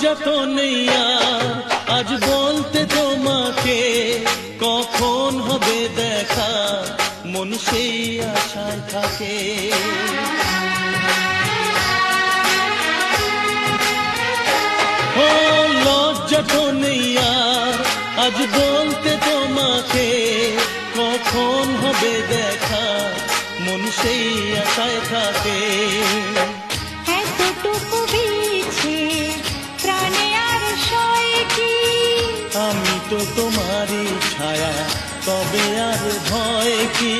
লজ্জা তো নেই আর আজ বলতে তোমাকে, কখন হবে দেখা মন সেই আশায় থাকে। ও লজ্জা তো নেই আর আজ বলতে তোমাকে, কখন হবে দেখা মন সেই আশায় থাকে। এতটুকু বেছে প্রাণে আর সয় কি, আমি তো তোমারই ছায়া, তবে আর ভয় কি।